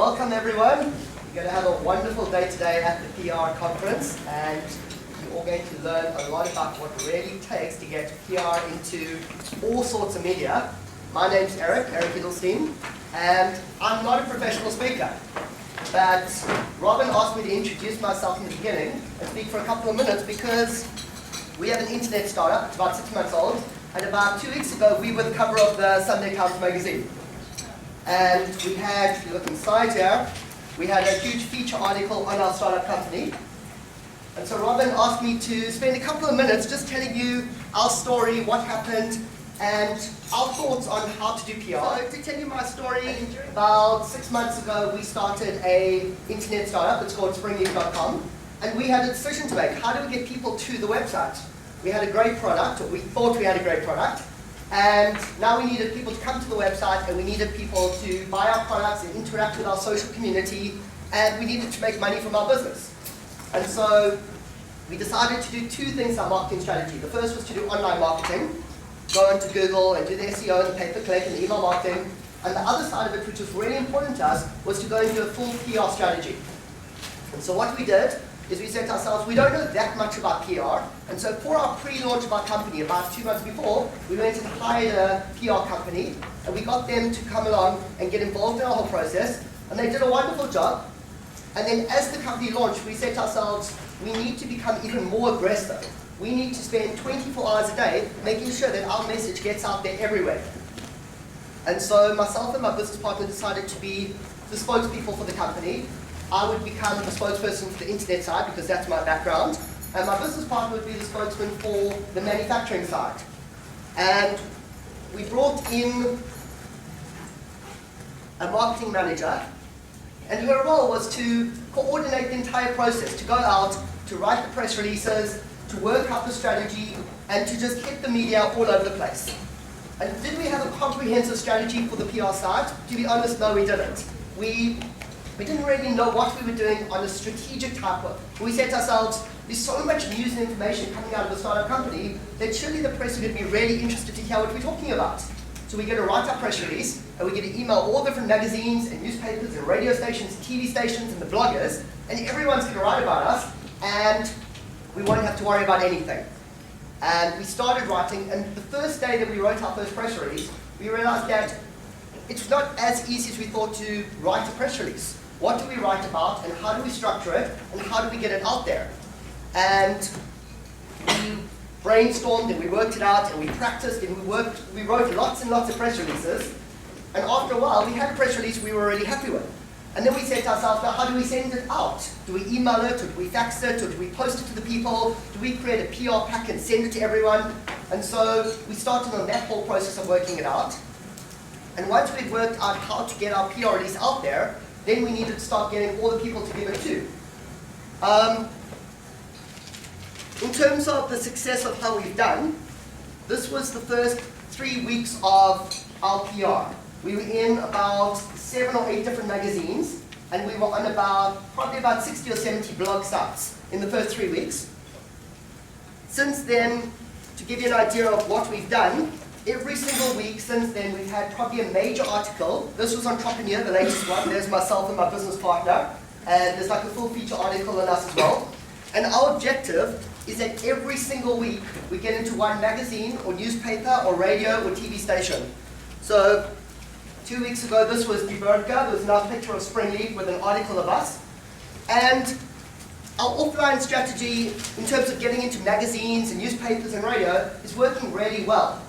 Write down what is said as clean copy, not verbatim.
Welcome everyone. We're going to have a wonderful day today at the PR conference, and you're all going to learn a lot about what it really takes to get PR into all sorts of media. My name's Eric Edelstein, and I'm not a professional speaker. But Robin asked me to introduce myself in the beginning and speak for a couple of minutes because we have an internet startup. It's about 6 months old, and about 2 weeks ago we were the cover of the Sunday Times magazine. And we had, if you look inside here, we had a huge feature article on our startup company. And so Robin asked me to spend a couple of minutes just telling you our story, what happened, and our thoughts on how to do PR. So to tell you my story, about 6 months ago we started an internet startup. It's called springleaf.com, and we had a decision to make. How do we get people to the website? We had a great product, or we thought we had a great product, and now we needed people to come to the website, and we needed people to buy our products and interact with our social community, and we needed to make money from our business. And so we decided to do two things in our marketing strategy. The first was to do online marketing, go into Google and do the SEO and the pay-per-click and the email marketing. And the other side of it, which was really important to us, was to go into a full PR strategy. And so what we did is we said to ourselves, we don't know that much about PR, and so for our pre-launch of our company, about 2 months before, we went and hired a PR company, and we got them to come along and get involved in our whole process, and they did a wonderful job. And then as the company launched, we said to ourselves, we need to become even more aggressive. We need to spend 24 hours a day making sure that our message gets out there everywhere. And so myself and my business partner decided to be the spokespeople for the company. I would become the spokesperson for the internet side because that's my background, and my business partner would be the spokesman for the manufacturing side. And we brought in a marketing manager, and her role was to coordinate the entire process, to go out, to write the press releases, to work out the strategy, and to just hit the media all over the place. And did we have a comprehensive strategy for the PR side? To be honest, no, we didn't. We didn't really know what we were doing on a strategic type of. We said to ourselves, there's so much news and information coming out of the startup company that surely the press are going to be really interested to hear what we're talking about. So we're going to write our press release, and we're going to email all different magazines and newspapers and radio stations, TV stations, and the bloggers, and everyone's going to write about us, and we won't have to worry about anything. And we started writing, and the first day that we wrote our first press release, we realized that it's not as easy as we thought to write a press release. What do we write about, and how do we structure it, and how do we get it out there? And we brainstormed, and we worked it out, and we practiced, and we wrote lots and lots of press releases. And after a while, we had a press release we were really happy with. And then we said to ourselves, now how do we send it out? Do we email it, or do we fax it, or do we post it to the people? Do we create a PR pack and send it to everyone? And so we started on that whole process of working it out. And once we'd worked out how to get our PR release out there, then we needed to start getting all the people to give it to. In terms of the success of how we've done, this was the first 3 weeks of our PR. We were in about 7 or 8 different magazines, and we were on probably about 60 or 70 blog sites in the first 3 weeks. Since then, to give you an idea of what we've done, every single week since then we've had probably a major article. This was Entrepreneur, the latest one. There's myself and my business partner, and there's like a full feature article on us as well. And our objective is that every single week we get into one magazine or newspaper or radio or TV station. So 2 weeks ago this was Die Burger. There was another picture of Springleaf with an article of us. And our offline strategy in terms of getting into magazines and newspapers and radio is working really well.